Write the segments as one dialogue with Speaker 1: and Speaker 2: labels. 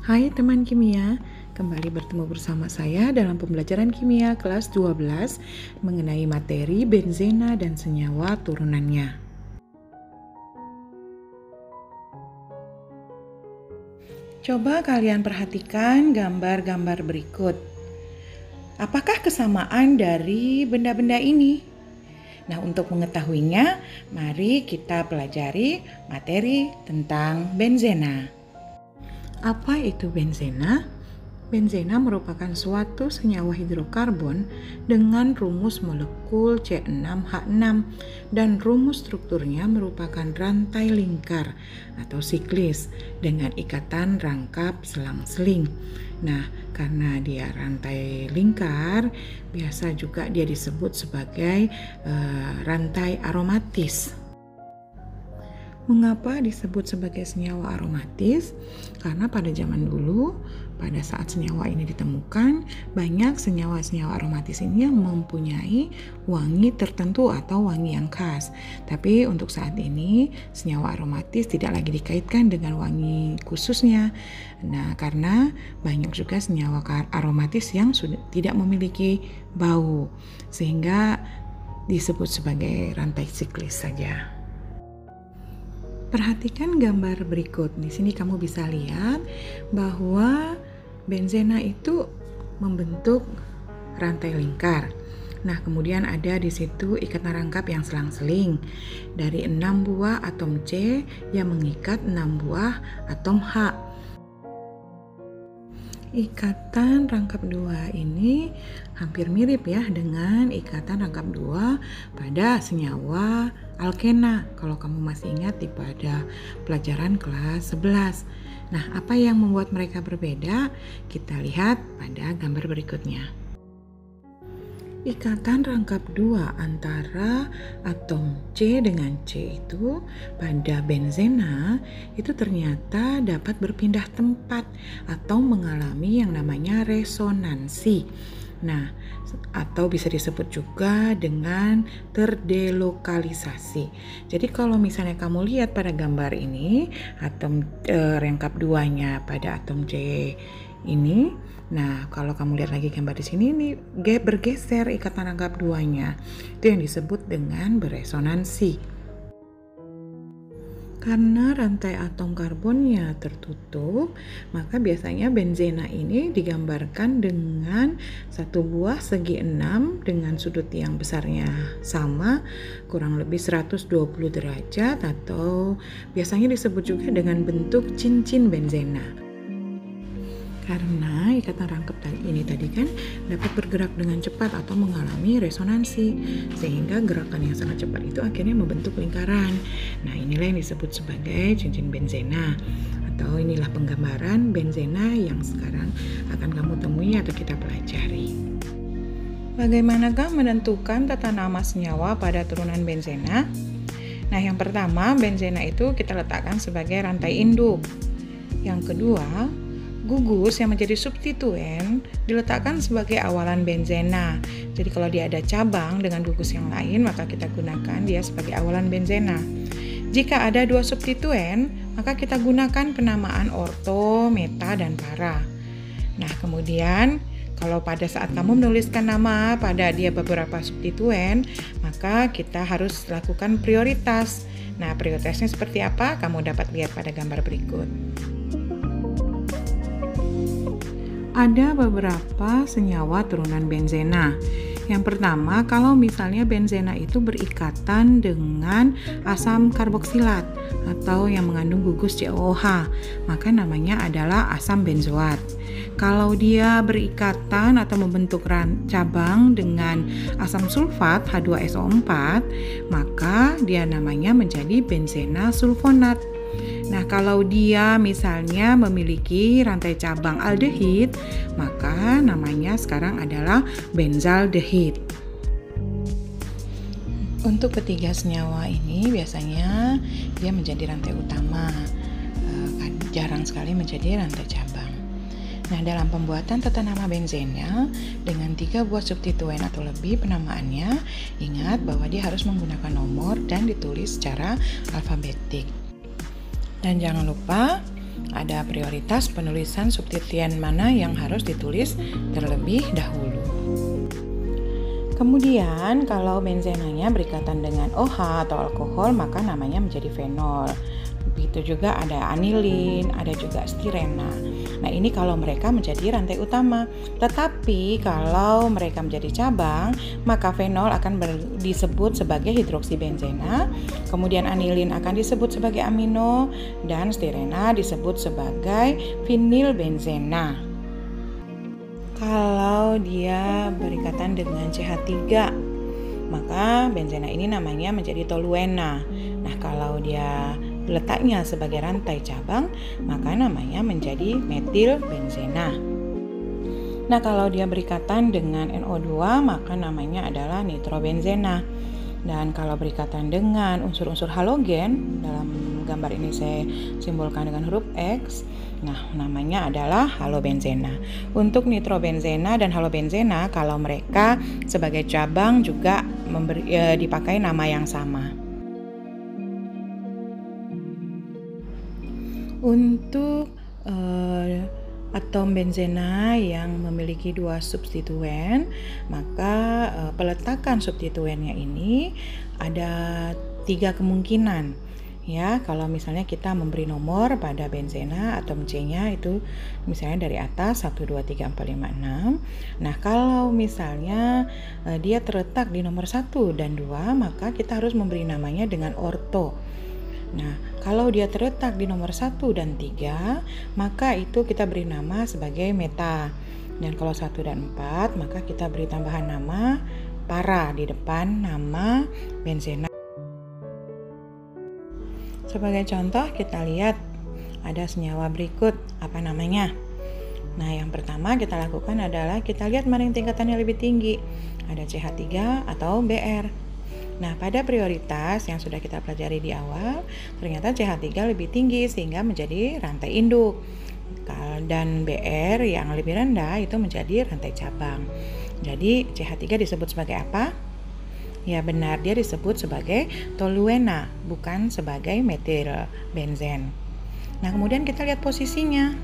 Speaker 1: Hai teman kimia, kembali bertemu bersama saya dalam pembelajaran kimia kelas 12 mengenai materi benzena dan senyawa turunannya. Coba kalian perhatikan gambar-gambar berikut. Apakah kesamaan dari benda-benda ini? Nah, untuk mengetahuinya, mari kita pelajari materi tentang benzena. Apa itu benzena? Benzena merupakan suatu senyawa hidrokarbon dengan rumus molekul C6H6 dan rumus strukturnya merupakan rantai lingkar atau siklis dengan ikatan rangkap selang-seling. Nah, karena dia rantai lingkar, biasa juga dia disebut sebagai rantai aromatis. Mengapa disebut sebagai senyawa aromatis? Karena pada zaman dulu, pada saat senyawa ini ditemukan, banyak senyawa-senyawa aromatis ini yang mempunyai wangi tertentu atau wangi yang khas. Tapi untuk saat ini, senyawa aromatis tidak lagi dikaitkan dengan wangi khususnya. Nah, karena banyak juga senyawa aromatis yang sudah tidak memiliki bau, sehingga disebut sebagai rantai siklis saja. Perhatikan gambar berikut. Di sini kamu bisa lihat bahwa benzena itu membentuk rantai lingkar. Nah, kemudian ada di situ ikatan rangkap yang selang-seling dari 6 buah atom C yang mengikat 6 buah atom H. Ikatan rangkap 2 ini hampir mirip ya dengan ikatan rangkap 2 pada senyawa alkena. Kalau kamu masih ingat pada pelajaran kelas 11. Nah, apa yang membuat mereka berbeda? Kita lihat pada gambar berikutnya. Ikatan rangkap 2 antara atom C dengan C itu pada benzena itu ternyata dapat berpindah tempat atau mengalami yang namanya resonansi. Nah, atau bisa disebut juga dengan terdelokalisasi. Jadi kalau misalnya kamu lihat pada gambar ini, atom rangkap 2-nya pada atom C ini, nah kalau kamu lihat lagi gambar di sini ini bergeser ikatan rangkap 2-nya. Itu yang disebut dengan beresonansi. Karena rantai atom karbonnya tertutup, maka biasanya benzena ini digambarkan dengan satu buah segi 6 dengan sudut yang besarnya sama, kurang lebih 120 derajat, atau biasanya disebut juga dengan bentuk cincin benzena. Karena ikatan rangkap ini tadi kan dapat bergerak dengan cepat atau mengalami resonansi, sehingga gerakan yang sangat cepat itu akhirnya membentuk lingkaran. Nah, inilah yang disebut sebagai cincin benzena, atau inilah penggambaran benzena yang sekarang akan kamu temui atau kita pelajari. Bagaimanakah menentukan tata nama senyawa pada turunan benzena? Nah, yang pertama, benzena itu kita letakkan sebagai rantai induk. Yang kedua, gugus yang menjadi substituen diletakkan sebagai awalan benzena. Jadi kalau dia ada cabang dengan gugus yang lain, maka kita gunakan dia sebagai awalan benzena. Jika ada 2 substituen, maka kita gunakan penamaan orto, meta, dan para. Nah, kemudian kalau pada saat kamu menuliskan nama pada dia beberapa substituen, maka kita harus lakukan prioritas. Nah, prioritasnya seperti apa? Kamu dapat lihat pada gambar berikut. Ada beberapa senyawa turunan benzena. Yang pertama, kalau misalnya benzena itu berikatan dengan asam karboksilat atau yang mengandung gugus COOH, maka namanya adalah asam benzoat. Kalau dia berikatan atau membentuk cabang dengan asam sulfat H2SO4, maka dia namanya menjadi benzena sulfonat. Nah, kalau dia misalnya memiliki rantai cabang aldehid, maka namanya sekarang adalah benzaldehid. Untuk ketiga senyawa ini biasanya dia menjadi rantai utama, jarang sekali menjadi rantai cabang. Nah, dalam pembuatan tata nama benzena dengan 3 buah substituen atau lebih penamaannya, ingat bahwa dia harus menggunakan nomor dan ditulis secara alfabetik. Dan jangan lupa ada prioritas penulisan substituen mana yang harus ditulis terlebih dahulu. Kemudian kalau benzenanya berikatan dengan OH atau alkohol, maka namanya menjadi fenol. Begitu juga ada anilin, ada juga stirena. Nah, ini kalau mereka menjadi rantai utama. Tetapi kalau mereka menjadi cabang, maka fenol akan disebut sebagai hidroksibenzena, kemudian anilin akan disebut sebagai amino, dan stirena disebut sebagai vinilbenzena. Kalau dia berikatan dengan CH3, maka benzena ini namanya menjadi toluena. Nah, kalau dia letaknya sebagai rantai cabang, maka namanya menjadi metilbenzena. Nah, kalau dia berikatan dengan NO2, maka namanya adalah nitrobenzena. Dan kalau berikatan dengan unsur-unsur halogen, dalam gambar ini saya simbolkan dengan huruf X, nah namanya adalah halobenzena. Untuk nitrobenzena dan halobenzena, kalau mereka sebagai cabang juga dipakai nama yang sama. Untuk atom benzena yang memiliki 2 substituen, maka peletakan substituennya ini ada 3 kemungkinan. Ya, kalau misalnya kita memberi nomor pada benzena, atom C-nya itu misalnya dari atas 1, 2, 3, 4, 5, 6. Nah, kalau misalnya dia terletak di nomor 1 dan 2, maka kita harus memberi namanya dengan orto. Nah, kalau dia terletak di nomor 1 dan 3, maka itu kita beri nama sebagai meta. Dan kalau 1 dan 4, maka kita beri tambahan nama para di depan nama benzena. Sebagai contoh, kita lihat ada senyawa berikut, apa namanya? Nah, yang pertama kita lakukan adalah kita lihat mana yang tingkatannya lebih tinggi. Ada CH3 atau Br. Nah, pada prioritas yang sudah kita pelajari di awal, ternyata CH3 lebih tinggi sehingga menjadi rantai induk. Dan Br yang lebih rendah itu menjadi rantai cabang. Jadi CH3 disebut sebagai apa? Ya benar, dia disebut sebagai toluena, bukan sebagai metilbenzen. Nah, kemudian kita lihat posisinya.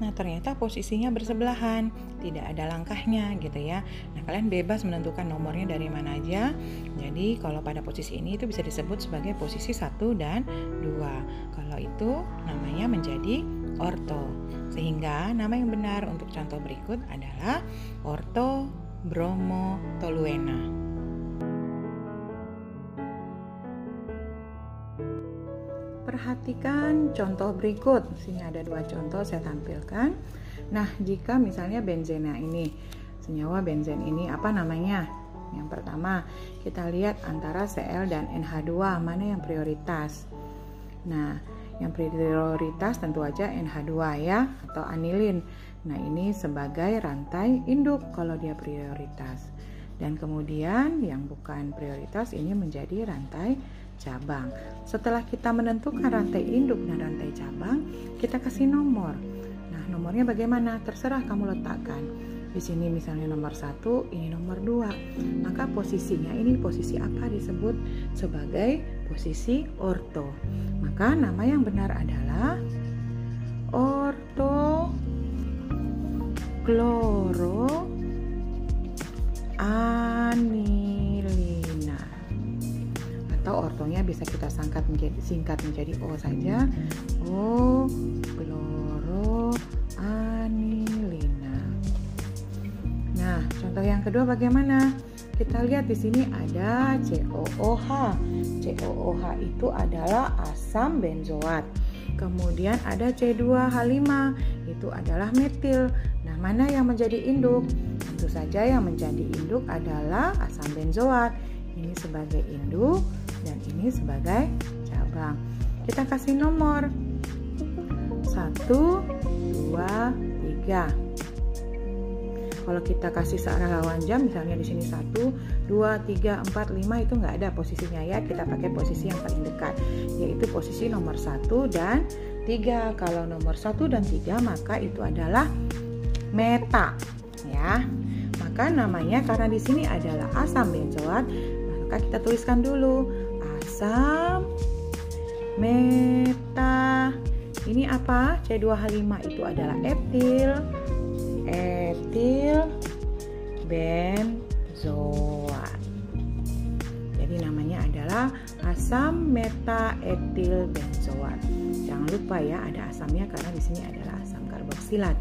Speaker 1: Nah, ternyata posisinya bersebelahan, tidak ada langkahnya gitu ya. Nah, kalian bebas menentukan nomornya dari mana aja. Jadi, kalau pada posisi ini itu bisa disebut sebagai posisi 1 dan 2. Kalau itu namanya menjadi orto. Sehingga nama yang benar untuk contoh berikut adalah orto-bromo-toluena. Perhatikan contoh berikut. Sini ada 2 contoh saya tampilkan. Nah, jika misalnya benzena ini, senyawa benzen ini apa namanya? Yang pertama, kita lihat antara Cl dan NH2, mana yang prioritas. Nah, yang prioritas tentu aja NH2 ya, atau anilin. Nah, ini sebagai rantai induk kalau dia prioritas. Dan kemudian yang bukan prioritas ini menjadi rantai cabang. Setelah kita menentukan rantai induk dan rantai cabang, kita kasih nomor. Nah, nomornya bagaimana? Terserah kamu letakkan. Di sini misalnya nomor 1, ini nomor 2. Maka posisinya ini posisi apa disebut sebagai posisi orto. Maka nama yang benar adalah orto kloro anilina. Atau ortonya bisa kita singkat menjadi O saja. O kloroanilina. Nah, contoh yang kedua bagaimana? Kita lihat di sini ada COOH. COOH itu adalah asam benzoat. Kemudian ada C2H5, itu adalah metil. Nah, mana yang menjadi induk? Tentu saja yang menjadi induk adalah asam benzoat. Ini sebagai induk dan ini sebagai cabang. Kita kasih nomor 1, 2, 3. Kalau kita kasih searah lawan jam, misalnya di sini 1, 2, 3, 4, 5 itu nggak ada posisinya ya. Kita pakai posisi yang paling dekat, yaitu posisi nomor 1 dan 3. Kalau nomor 1 dan 3 maka itu adalah meta ya. Maka namanya karena di sini adalah asam benzoat, maka kita tuliskan dulu asam meta Ini apa? C2H5 itu adalah etil benzoat. Jadi namanya adalah asam metaetil benzoat. Jangan lupa ya, ada asamnya karena di sini adalah asam karboksilat.